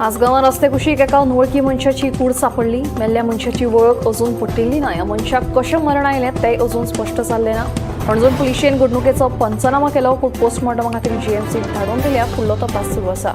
आसगांवां रस्ते कुशीक एका अनवळखी मनशाची कूड सापडली. मेल्ल्या मनशाची वळख अजून पट्टिल्ली ना. ह्या मनशाक कशें मरण आयलें तें अजून स्पश्ट जाल्लें ना. पणजून पुलिशेन घडणुकेचो पंचनामा केलो, पूण पोस्टमॉर्टमा खातीर जीएमसीक धाडून दिल्या. फुडलो तपास सुरू आसा.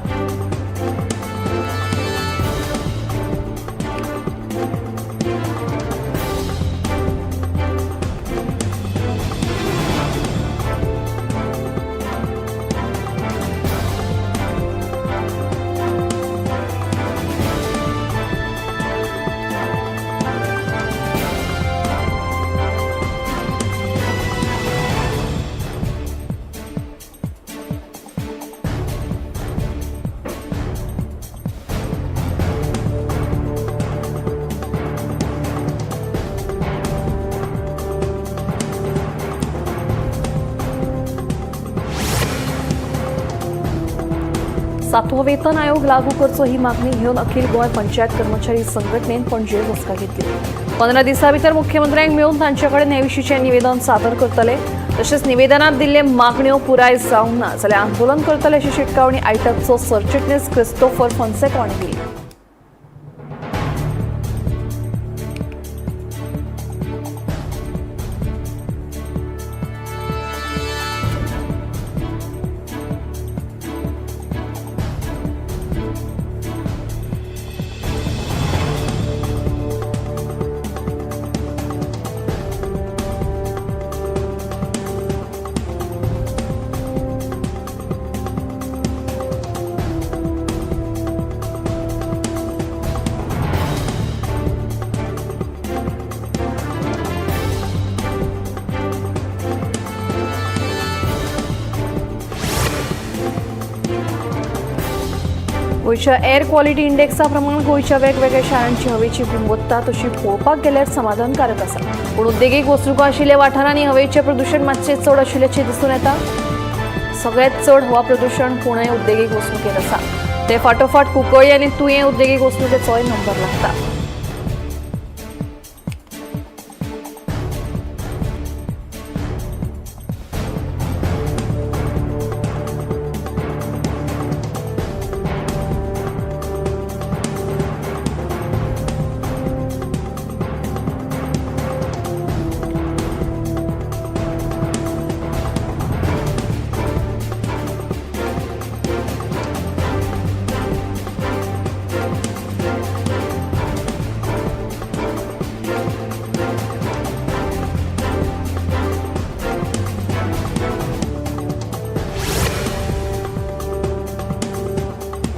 सातवो वेतन आयोग लागू करचो ही मागणी घेवन अखिल गोंय पंचायत कर्मचारी संघटनेन पणजे बसका घेतली. 15 दिसां भितर मुख्यमंत्र्यांक मेळून तांचे कडेन हे विशींचें निवेदन सादर करतले. तशेंच निवेदनांत दिल्ले मागण्यो पुराय जावंक ना जाल्यार आंदोलन करतले अशी शिटकावणी आयटकचो सरचिटणीस क्रिस्टोफर फॉन्सेका हांणी दिली. गोंयच्या एअर क्वॉलिटी इंडेक्सा प्रमाण गोंयच्या वेगवेगळ्या शारांची हवेची गुणवत्ता तशी पळोवपाक गेल्यार समाधानकारक आसा. पूण उद्देगीक वस्तुको आशिल्ल्या वाठारांनी हवेचें प्रदूषण मातशें चड आशिल्ल्याचें दिसून येता. सगळ्यांत चड हवा प्रदूषण पुणे उद्देगीक वस्तुकेंत आसा. ते फाटोफाट कुंकळ्ळी आनी तुयें उद्देगीक वस्तुकेचोय नंबर लागता.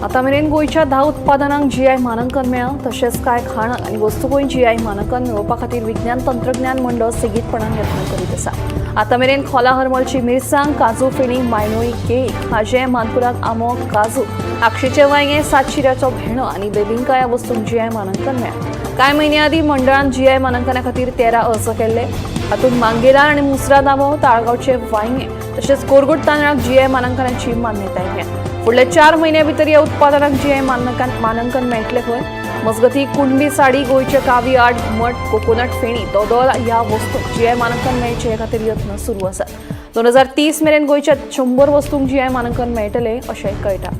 आता मेरेन गोंयच्या 10 उत्पादनांक जीआय मानांकन मेळ्ळां. तशेंच कांय खाण आनी वस्तुकूय जीआय मानांकन मेळोवपा खातीर विज्ञान तंत्रज्ञान मंडळ सेगीतपणान यत्न करीत आसा. आता मेरेन खोला हरमलची मिरसांग, काजू फेणी, मायनोळी केळी, खाजें, मानकुराद आंबो, काजू, आक्षेचें वांयगें, सातशिऱ्याचो भेंडो आनी बेबिंका ह्या वस्तूंक जीआय मानांकन मेळ्ळां. कांय म्हयने आदीं मंडळान जीआय मानांकना खातीर 13 अर्ज केल्ले. हातूंत मांगेलार आनी मुसराद आंबो, ताळगांवचें वांयगें तशेंच कोरगूट तांदळाक जीआय मानांकनाची मान्यताय मेळ्ळ्या. फुडले 4 महिन्यां भितर ह्या उत्पादनांक जीआय मानांकन मेळटलें. खंय मजगती कुणबी साडी, गोंयचे कावी आर्ट, घुमट, कोकोनट फेणी, दोदोल ह्या वस्तूंक जीआय मानांकन मेळचे हे खातीर यत्न सुरू आसा. 2030 मेरेन गोंयच्या 100 वस्तूंक जीआय मानांकन मेळटलें अशें कळटा.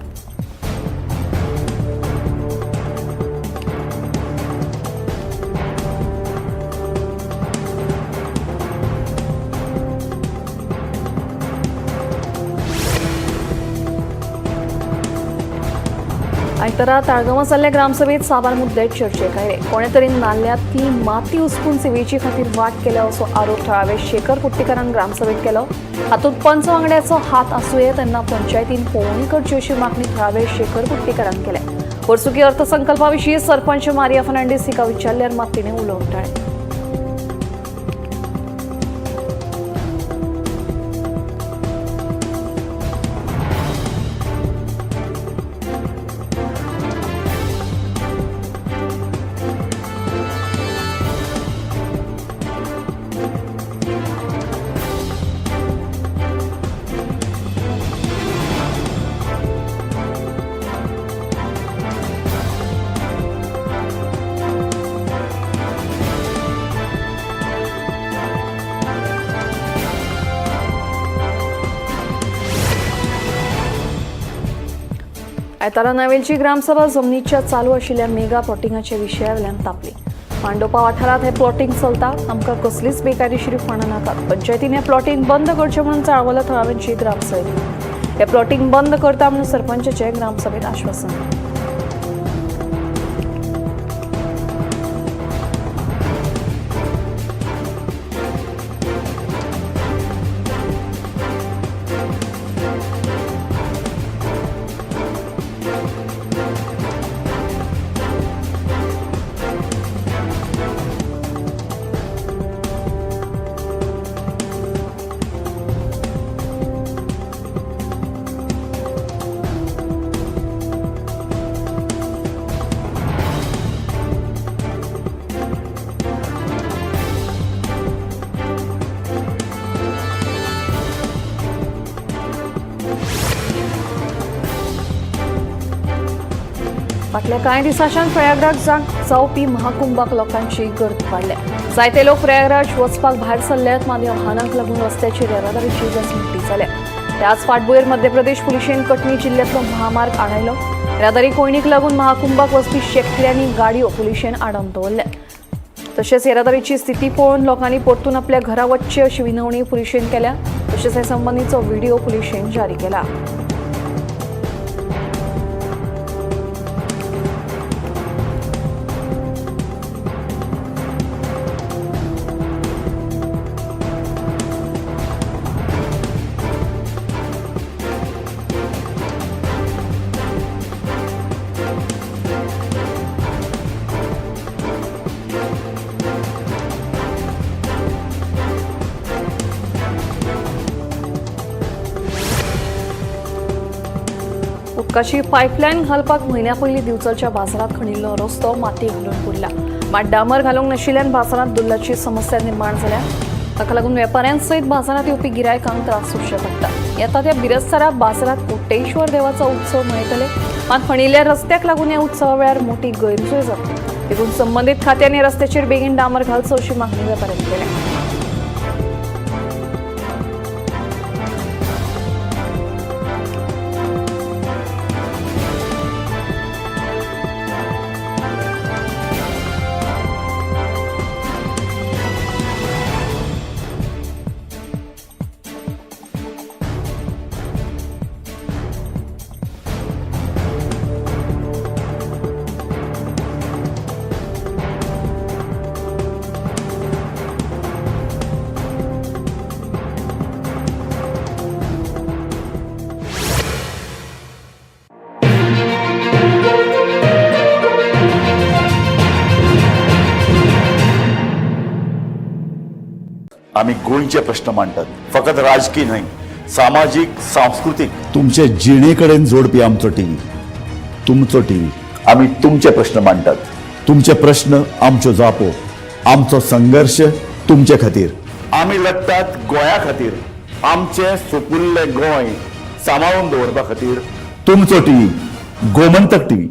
आयतारा ताळगांवां जाल्ल्या ग्रामसभेत साबार मुद्दे चर्चेक आयले. कोणे तरेन नाल्यांतली माती उचपून सेवेची खातीर वाट केल्या असो आरोप थळावे शेखर कुट्टीकारान ग्रामसभेत केलो. हातूंत पंच वांगड्याचो हात आसूं येता तेन्ना पंचायतीन पळोवणी करची अशी मागणी थळावे शेखर कुट्टीकारान केल्या. वर्सुकी अर्थसंकल्पा विशीं सरपंच मारिया फर्नांडीस हिका विचारल्यार मात तिणें उलोवंक टाळ्ळें. आयतारा नावेलची ग्रामसभा जमनीच्या चालू आशिल्ल्या मेगा प्लॉटिंगाच्या विशयावेल्यान तापली. मांडोपा वाठारात हे प्लॉटिंग चलता, आमकां कसलीच बेकायदेशीर फणां नाकात. पंचायतीन हे प्लॉटिंग बंद करचें म्हणून चाळवलं थळाव्यांची ग्रामसभेत. हे प्लॉटिंग बंद करता म्हणून सरपंचाचे ग्रामसभेत आश्वासन. फाटल्या कांय दिसांच्यान प्रयागराज जावपी महाकुंभाक लोकांची गर्द वाडल्या. जायते लोक प्रयागराज वचपाक भायर सरल्यात, मात ह्या वाहनांक लागून रस्त्याचेर येरादारीची घसमट्टी जाल्या. त्याच फाटभुंयेर मध्य प्रदेश पुलिशेन कटनी जिल्ल्यांतलो महामार्ग आडायलो. येरादारी कोयणीक लागून महाकुंभाक वचपी शेकडयांनी गाडयो पुलिशेन आडावन दवरल्या. तशेंच येरादारीची स्थिती पळोवन लोकांनी परतून आपल्या घरा वचचे अशी विनवणी पुलिशेन केल्या. तशेंच हे संबंधीचो व्हिडिओ पुलिशेन जारी केला. उदकाची पायपलायन घालपाक म्हयन्या पयलीं दिवचलच्या बाजारात खणिल्लो रस्तो माती घालून पुरला. मात डांबर घालूंक नाशिल्ल्यान बाजारात दुल्लाची समस्या निर्माण जाल्या. ताका लागून वेपाऱ्यांसयत बाजारात येवपी गिरायकांक त्रास सोंसचे पडटा. येता त्या बिरेस्तारा बाजारात कोटेश्वर देवाचो उत्सव मनयतले, मात खणिल्ल्या रस्त्याक लागून ह्या उत्सवा वेळार मोठी गैरसोय जाता. देखून संबंदीत खात्यांनी रस्त्याचेर बेगीन डांबर घालचो अशी मागणी वेपाऱ्यांनी केल्या. आम्ही गोंयचे प्रश्न मांडतात, फकत राजकीय न्हय, सामाजिक सांस्कृतिक. तुमचे जिणेकडेन जोडपी आमचो टीव्ही, तुमचो टीव्ही. आम्ही तुमचे प्रश्न मांडतात. तुमचे प्रश्न आमच्यो जापो, आमचो संघर्ष तुमचे खातीर. आम्ही लढतात गोंया खातीर, आमचे सोपुल्ले गोंय सांबाळून दवरपा खातीर. तुमचो टीव्ही, गोमंतक टीव्ही.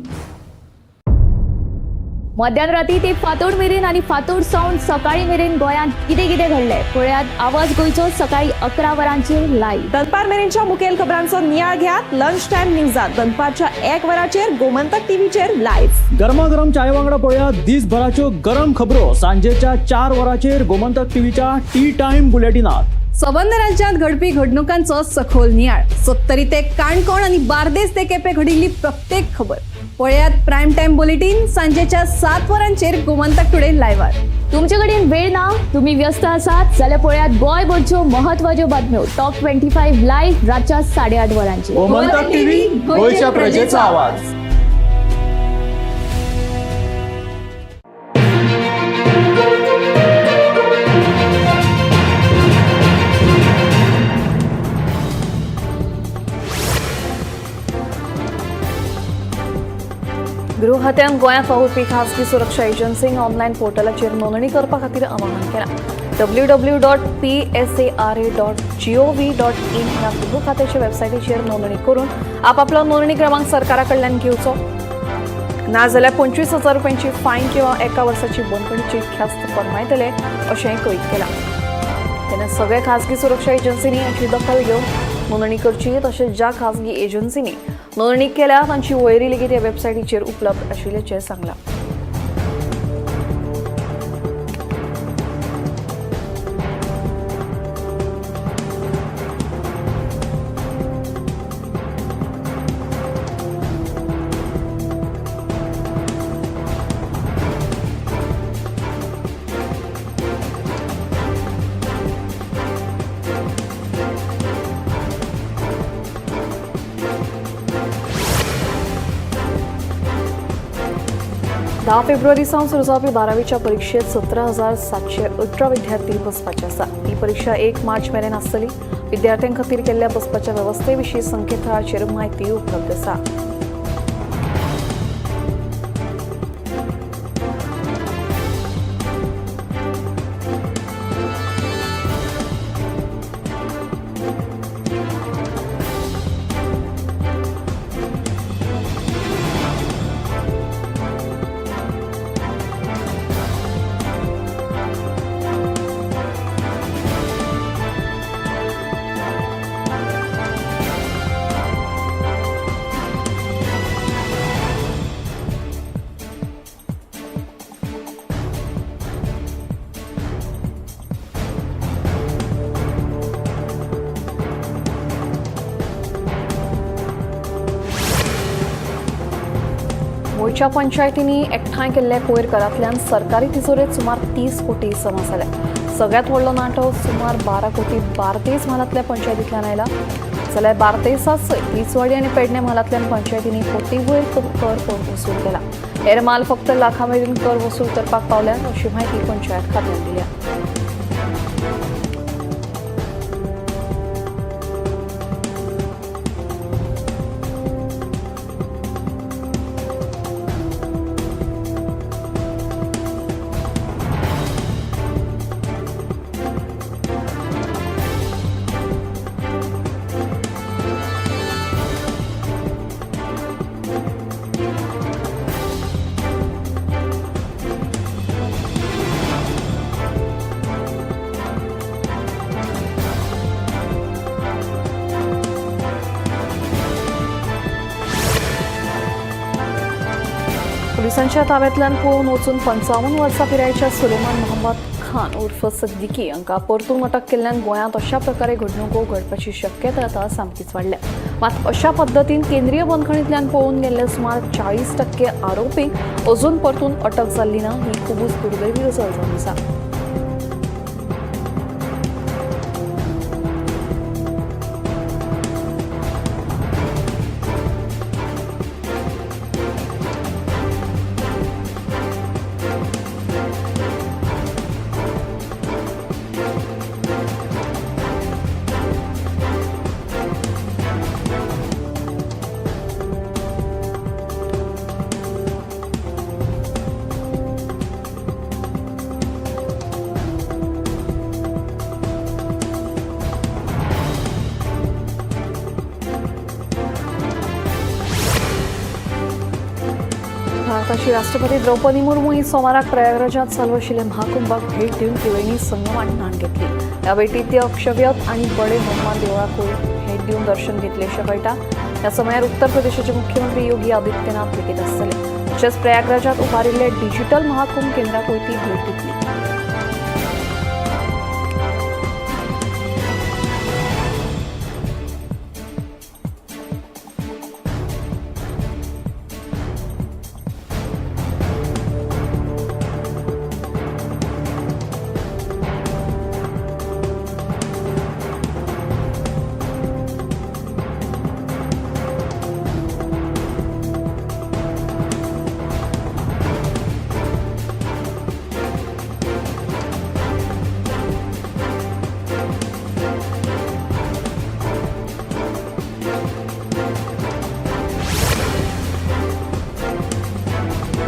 मध्यानराती ते फातोड मेरेन आणि फातोड सावन सकाळी मेरेन गोंयांत कितें कितें घडलें पळयात आवाज गोंयचो सकाळी 11 वरांचेर लायव्ह. दनपार मेरेनच्या मुखेल खबरांचो नियाळ घेयात लंच टायम न्यूजात दनपारच्या 1 वराचेर गोमंतक टीव्हीचेर लायव्ह. गरमागरम चाय वांगडा पळयात दिसभराच्यो गरम खबरो सांजेच्या 4 वरांचेर गोमंतक टीव्हीच्या टी टाइम बुलेटिनात. सबंद राज्यांत घडपी घडणुकांचो सखोल नियाळ, 70 ते काणकोण आणि बार्देस ते केपें घडिल्ली प्रत्येक खबर पळयात प्रायम टाइम बुलेटिन सांजेच्या 7 वरांचेर गोमंतक टुडे लायव्हार. तुमचे कडेन वेळ ना, तुम्ही व्यस्त आसात जाल्यार पळयात गोंयभरच्यो महत्वाच्यो बातम्यो टॉप 25 लायव्ह रातच्या 8:30 वरांचेर. गोमंतक टीव्ही, गोंयच्या प्रजेचा आवाज. गृह खात्यान गोंयांत वावुरपी खासगी सुरक्षा एजन्सींक ऑनलायन पोर्टलाचेर नोंदणी करपा खातीर आवाहन केलां. www.psa.gov.in ह्या गृह खात्याच्या वेबसायटीचेर नोंदणी करून आपापलो नोंदणी क्रमांक सरकारा कडल्यान घेवचो. नाजाल्यार 25,000 रुपयांची फायन किंवा 1 वर्साची बंदखणीची ख्यास्त फर्मायतले अशेंय कळीत केलां. तेन्ना सगळ्या खासगी सुरक्षा एजन्सींनी हाची दखल घेवन नोंदणी करची तशेंच ज्या खासगी एजन्सींनी नोंदणी केल्या तांची वळेरी लेगीत ह्या वेबसायटीचेर उपलब्ध आशिल्ल्याचें सांगलां. धा फेब्रुवारी सावन सुरू जावपी 12वीच्या परीक्षेत 17,718 विद्यार्थी बसपाचे आसा. ही परीक्षा 1 मार्च मेरेन आसतली. विद्यार्थ्यां खातीर केल्ल्या बसपाच्या वेवस्थे विशीं संकेतथळाचेर म्हायती उपलब्ध आसा. गोंयच्या पंचायतींनी एकठांय केल्ल्या कोयर करांतल्यान सरकारी तिजोरेत सुमार 30 कोटी जमा जाल्या. सगळ्यात व्हडलो नाटो सुमार 12 कोटी बार्देस म्हालांतल्या पंचायतींतल्यान आयला. जाल्यार बार्देसात सयत तिसवाडी आनी पेडणे म्हालांतल्यान पंचायतींनी कोटी वयर कर वसूल केला. हेर माल फक्त लाखां मेरेन कर वसूल करपाक पावल्यात अशी म्हायती पंचायत खात्यान दिल्या. पुलिसांच्या ताब्यांतल्यान पळून वचून 55 वर्सां पिरायेच्या सुलेमान मोहम्मद खान उर्फ सिद्दीकी हांकां परतून अटक केल्ल्यान गोंयांत अशा प्रकारे घडणुको घडपाची शक्यताय आतां सामकीच वाडल्या. मात अशा पद्दतीन केंद्रीय बंदखणींतल्यान पळून गेल्ले सुमार 40% आरोपींक अजून परतून अटक जाल्ली ना ही खूबच दुर्दैवी गजाल जावन आसा. भारताची राष्ट्रपती द्रौपदी मुर्मू ही सोमाराक प्रयागराजात चालू आशिल्ल्या महाकुंभाक भेट दिवन त्रिवेणी संगमात न्हाण घेतली. ह्या भेटीत ती अक्षव्यत आनी बडे हनुमान देवळाकूय भेट दिवन दर्शन घेतले अशें कळटा. ह्या समयार उत्तर प्रदेशाचे मुख्यमंत्री योगी आदित्यनाथ भेटीत आसतले. तशेंच प्रयागराजात उबारिल्ले डिजिटल महाकुंभ केंद्राकूय ती भेट दितली.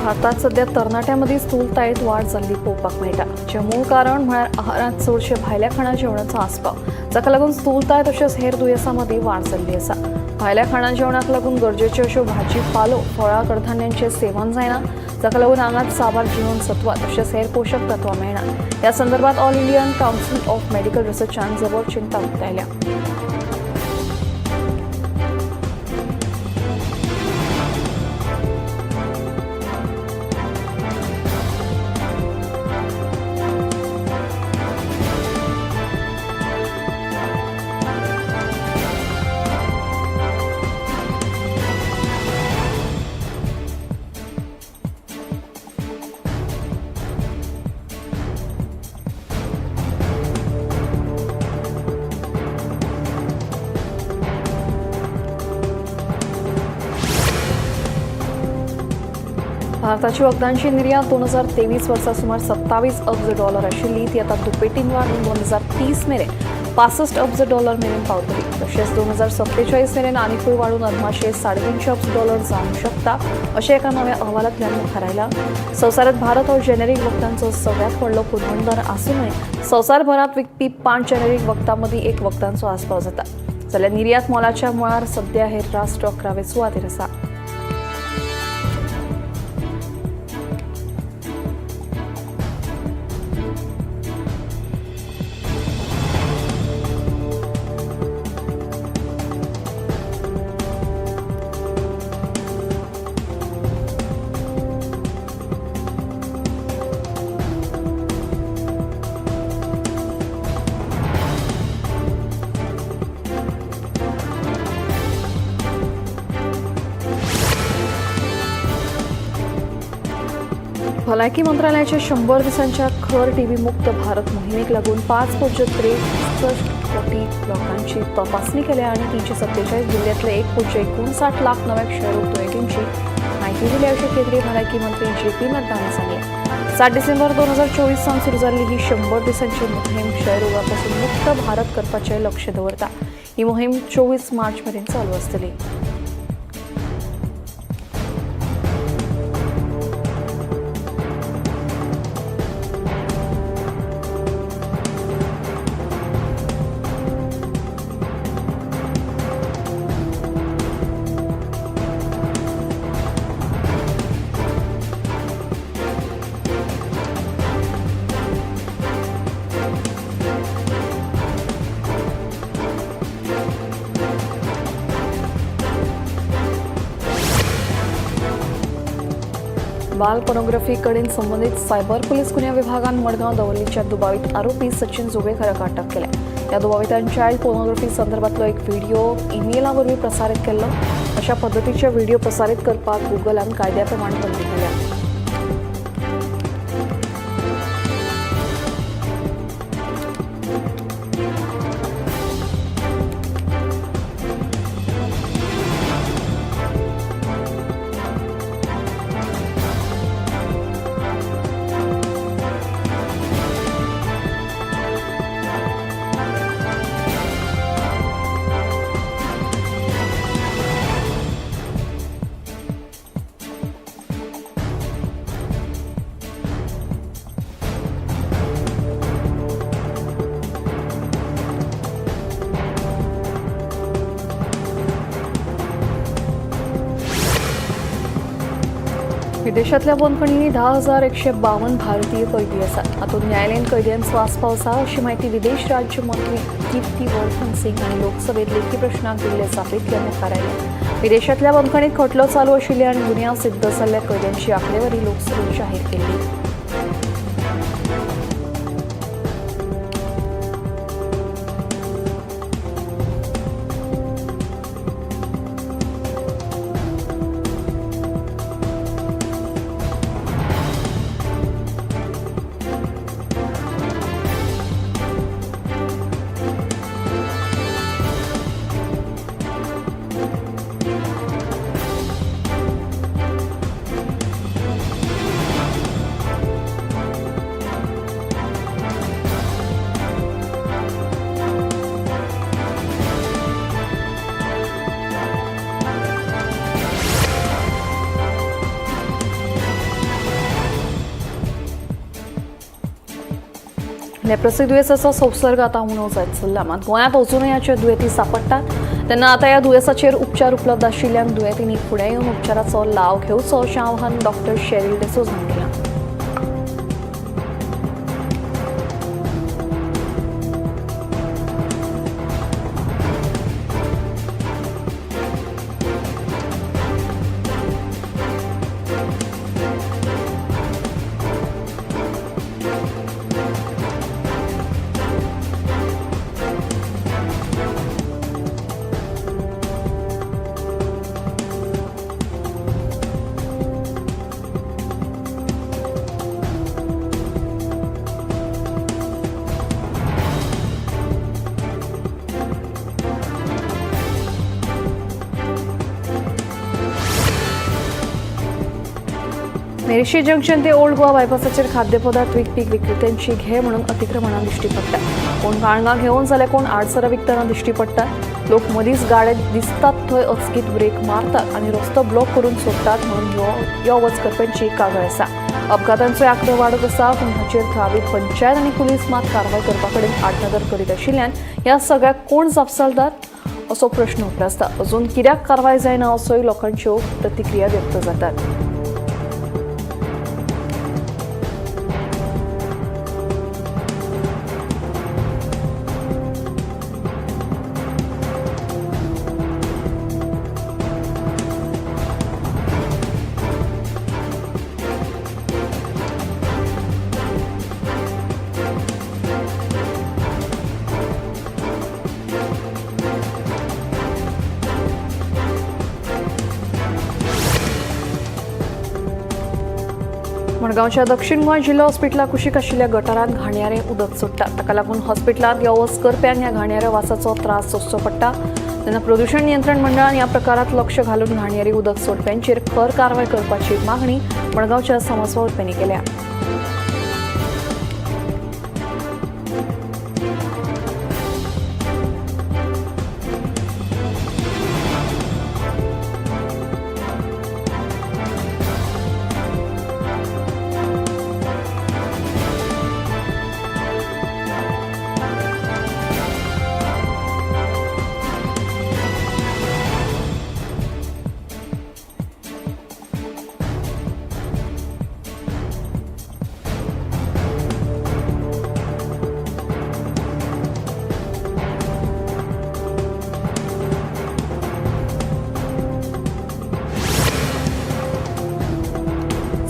भारतात सध्या तरणाट्यांमध्ये स्थूलतायेत वाढ जाल्ली पळोवपाक मेळटा. जें मूळ कारण म्हळ्यार आहारांत चडशे भायल्या खाणा जेवणाचो आस्पाव, जाका लागून स्थूलताय तशेंच हेर दुयेंसां मदीं वाड जाल्ली आसा. भायल्या खाणा जेवणाक लागून गरजेच्यो अश्यो भाजी पालो फळां कडधान्यांचें सेवन जायना, जाका लागून आंगांत साबार जिवनसत्वां तशेंच हेर पोशक तत्वां मेळना. ह्या संदर्भात all Indian council of medical रिसर्चान जबर चिंता उक्तायल्या. भारताची वखदांची निर्यात 2023 वर्सा सुमार 27 अब्ज डॉलर आशिल्ली ती आतां दुपेटीन वाडून 2030 मेरेन 65 अब्ज डॉलर मेरेन पावतली. तशेंच 2047 मेरेन आनीकूय वाडून अदमाशे 3.5 अब्ज डॉलर जावंक शकता अशें एका नव्या अहवालांतल्यान मुखार आयला. संवसारांत भारत हो जेनेरीक वखदांचो सगळ्यांत व्हडलो पुरवणदार आसूनय संवसारभरांत विकपी 5 जेनेरीक वखदां मदीं एक वखदांचो आस्पाव जाता. जाल्यार निर्यात मोलाच्या मळार सध्या हेर राष्ट्र 11वे सुवातेर आसा. भलायकी मंत्रालयाच्या 100 दिसांच्या खर टीबी मुक्त भारत मोहिमेक लागून 5.63 कोटी लोकांची तपासणी केल्या आणि 347 जिल्ह्यातले 1.59 लाख नव्या क्षयरोग दुयेंतींची माहिती दिली अशें केंद्रीय भलायकी मंत्री जे.पी. नड्डा हांणी सांगलें. 7 डिसेंबर 2024 सावन सुरू जाल्ली ही 100 दिसांची मोहीम क्षयरोगापासून मुक्त भारत करपाचें लक्ष दवरता. ही मोहीम 24 मार्च मेरेन चालू आसतली. बाल पोर्नोग्राफी कडेन संबंधित सायबर पुलीस गुन्हे विभागान मडगांव दवर्लीच्या दुबावित आरोपी सचिन जोगेकाराक अटक केल्या. ह्या दुबावितान चायल्ड पोर्नोग्राफी संदर्भातलो एक व्हिडिओ ईमेला वरवीं प्रसारीत केल्लो. अशा पद्दतीचे व्हिडिओ प्रसारीत करपाक गुगलान कायद्या प्रमाण बंदी घाल्या. विदेशातल्या बंदखणींनी 10,152 भारतीय कैदी आसात. हातूंत न्यायालयीन कैद्यांचो आस्पाव आसा अशी माहिती विदेश राज्य मंत्री कीर्ती वर्धन सिंग हांणी लोकसभेत लेखी प्रश्नाक दिल्ले जापेंतल्यान मुखार आयले. विदेशातल्या बंदखणींत खटलो चालू आशिल्ल्या आनी गुन्यांव सिद्ध जाल्ल्या कैद्यांची आंकडेवारी लोकसभेत जाहीर केल्ली. लेप्रसी दुयेंसाचो संसर्ग आतां उणो जायत चल्ला. मात गोंयांत अजूनय ह्याचे दुयेंती सांपडटात. तेन्ना आतां ह्या दुयेंसाचेर उपचार उपलब्ध आशिल्ल्यान दुयेंतींनी फुडें येवन उपचाराचो लाव घेवचो अशें आवाहन डॉ. शेरिल डिसोझ हांणी केलां. मेरशे जंक्शन ते ओल्ड गोवा बायपासाचेर खाद्यपदार्थ विकपी विक्रेत्यांची घे म्हणून अतिक्रमणां दिश्टी पडटा. कोण काळंगा घेवन जाल्यार कोण आडसरां विकतना दिश्टी पडटा. लोक मदींच गाडे दिसतात थंय अचकीत ब्रेक मारतात आनी रस्तो ब्लॉक करून सोडटात म्हणून यो वच करप्यांची कागाळ आसा. अपघातांचो आंकडो वाडत आसा पूण हाचेर थळावी पंचायत आनी पुलीस मात कारवाय करपा कडेन आडनदर करीत आशिल्ल्यान ह्या सगळ्याक कोण जबाबदार असो प्रश्न उपरासता. अजून कित्याक कारवाय जायना असोय लोकांच्यो प्रतिक्रिया व्यक्त जातात. मडगांवच्या दक्षिण गोंय जिल्हा हॉस्पिटलात कुशीक आशिल्ल्या गटारांत घाणयारें उदक सुट्टा. ताका लागून हॉस्पिटलांत यो वच करप्यांक ह्या घाणयाऱ्या वासाचो त्रास सोंसचो पडटा. तेन्ना प्रदूषण नियंत्रण मंडळान ह्या प्रकारांत लक्ष घालून घाणयारी उदक सोडप्यांचेर खर कारवाय करपाची मागणी मडगांवच्या समाजवादप्यांनी केल्या.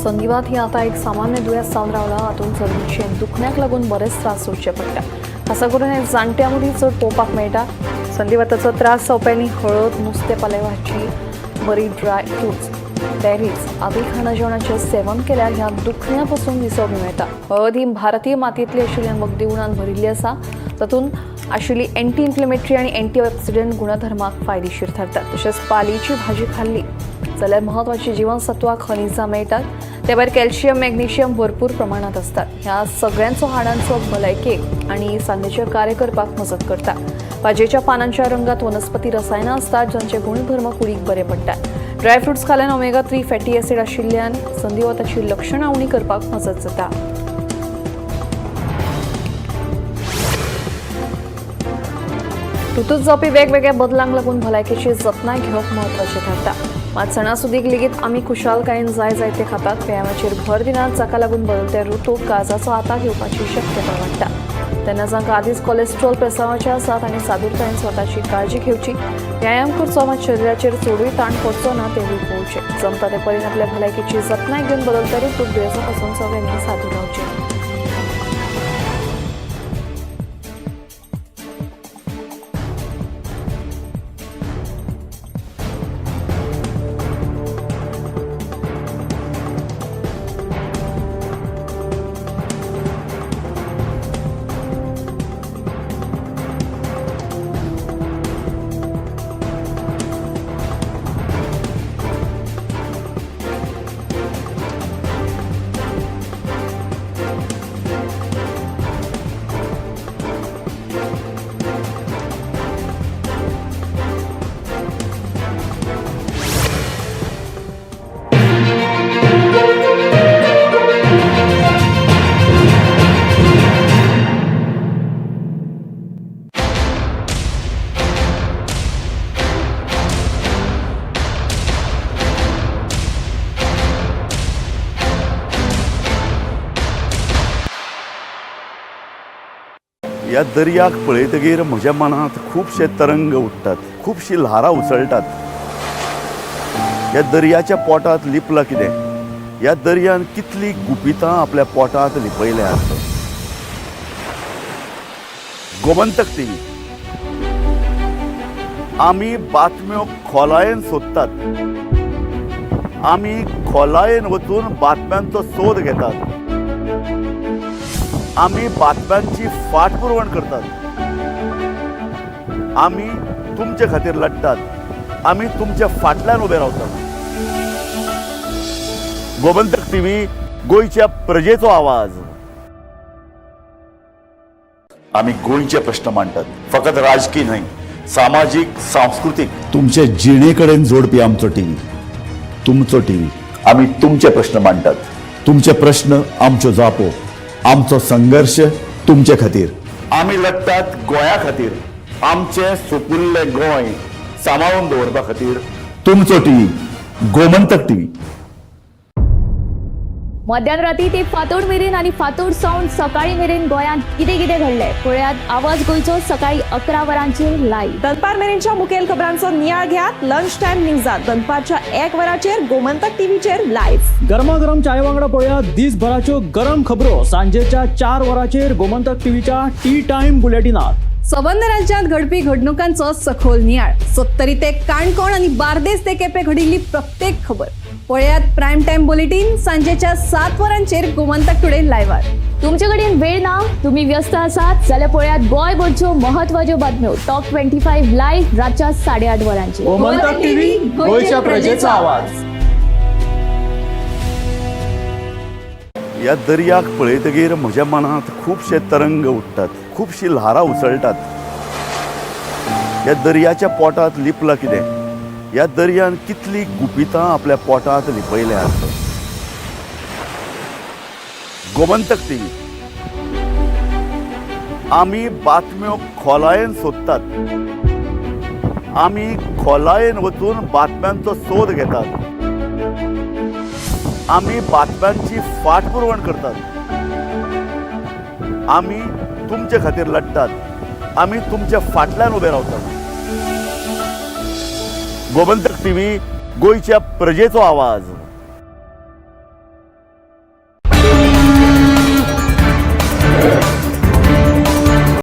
संधिवात ही आता एक सामान्य दुयेंस जावन रावला. हातूंत जमनीचें दुखण्याक लागून बरेच त्रास सोंसचे पडटा. खासा करून हे जाणट्या मदीं चड पळोवपाक मेळटा. संधिवाताचो त्रास जावप्यांनी हळद, नुस्तें पाले भाजी, बरी ड्राय फ्रुट्स, बेरीज आदी खाणा जेवणाचें सेवन केल्यार ह्या दुखण्या पासून निसर्ग मेळटा. हळद ही भारतीय मातयेंतली आशिल्ल्यान वखदी गुणान भरिल्ली आसा. तातूंत आशिल्ली एंटी इन्फ्लेमेटरी आनी एंटी ऑक्सिडंट गुणधर्माक फायदेशीर ठरतात. तशेंच पालीची भाजी खाल्ली जाल्यार महत्वाची जीवनसत्वां खनिजां मेळटात. ते भायर कॅल्शियम, मॅग्नेशियम भरपूर प्रमाणात असतात. ह्या सगळ्यांचो हाडांचो भलायकेक आनी सांधेचेर कार्य करपाक मजत करता. भाजयेच्या पानांच्या रंगात वनस्पती रसायनां असतात जांचे गुणधर्म कुडीक बरे पडटात. ड्रायफ्रुट्स खाल्यान ओमेगा 3 फॅटी एसीड आशिल्ल्यान संधिवाताची लक्षणां उणी करपाक मजत जाता. ऋतूंत जावपी वेगवेगळ्या बदलांक लागून भलायकेची जतनाय घेवप म्हत्वाचें थारता. मात सणासुदीक लेगीत आमी खुशालकायेन जाय जायते खातात. व्यायामाचेर भर दिनात जाका लागून बदलत्या ऋतूक काळजाचो आतां घेवपाची शक्यताय वाडटा. तेन्ना जांकां आदींच कोलेस्ट्रॉल प्रसावाचे आसात आनी सादूरतायेन स्वताची काळजी घेवची, व्यायाम करचो मात शरिराचेर चडूय ताण पडचो ना तेवूय पळोवचें. जमता ते परीन आपल्या भलायकेची जतनाय घेवन बदलत्या ऋतूक दुयेंसा पासून सगळ्यांनी सादूर रावचें. ह्या दर्याक पळयतकीर म्हज्या मनांत खुबशे तरंग उठतात, खुबशीं ल्हारां उसळटात. ह्या दर्याच्या पोटांत लिपलां कितें? ह्या दर्यान कितलीं गुपितां आपल्या पोटांत लिपयल्यात. गोमंतक टीव्ही आमी बातम्यो खोलायेन सोदतात. आमी खोलायेन वचून बातम्यांचो सोद घेतात. आमी बातम्यांची फाटपुरवण करतात. आमी तुमचे खातीर लढटात. आमी तुमच्या फाटल्यान उबे रावतात. गोमंतक गोमंतक टीव्ही गोयच्या प्रजेचो आवाज. आम्ही गोयचे प्रश्न मांडतात, फकत राजकीय नाही, सामाजिक सांस्कृतिक. तुमचे जिणेकडेन जोडपी आमचो टीव्ही, तुमचो टीव्ही. आम्ही तुमचे प्रश्न मांडतात. तुमचे प्रश्न आमच्यो जापो, आमचो संघर्ष तुमचे खातीर. आम्ही लढतात गोंया खातीर, आमचे सोपुल्ले गोंय सांबाळून दवरपा खातीर. तुमचो टीव्ही गोमंतक टीव्ही. मध्यरात्री ते फातोड मेरेन आणि फातोड सावन सकाळी मेरेन गोंयांत कितें कितें घडलें पळयात आवाज गोंयचो सकाळी 11 वरांचेर लाईव्ह. दनपार मेरेनच्या मुखेल खबरांचो नियाळ घेयात लंच टाइम न्यूजात दनपारच्या 1 वराचेर गोमंतक टीव्हीचेर लाईव्ह. गरमागरम चाय वांगडा पळयात दिसभराच्यो गरम खबरो सांजेच्या 4 वरांचेर गोमंतक टीव्हीच्या टी टाइम बुलेटिनात. सबंद राज्यात घडपी घडणुकांचो सखोल नियाळ. सत्तरी ते काणकोण आणि बार्देस ते केपें घडिल्ली प्रत्येक खबर पळयात प्रायम टाइम बुलेटिन सांजेच्या 7 वरांचेर गोमंतक टुडे लायव्हार. तुमचे कडेन वेळ ना, तुम्ही व्यस्त आसात जाल्यार पळयात गोंयभरच्यो म्हत्वाच्यो बातम्यो टॉप 25 लाईव्ह रातच्या 8:30 वरांचेर. गोमंतक टीव्ही गोंयच्या प्रजेचो आवाज. या दर्याक पळयतगीर म्हज्या मनांत खुबशे तरंग उठतात, खुबशी ल्हारां उसळटात. या दर्याच्या पोटांत लिपलां कितें? या दर्यान कितली गुपितां आपल्या पोटांत लिपयल्यात. गोमंतक टीव्ही आमी बातम्यो खोलायेन सोदतात, आमी खोलायेन वचून बातम्यांचो सोद घेतात, आमी बातम्यांची फाटपुरवण करतात, आमी तुमचे खातीर लढटात, आमी तुमच्या फाटल्यान उबे रावतात. गोमंतक टीव्ही गोयच्या प्रजेचो आवाज.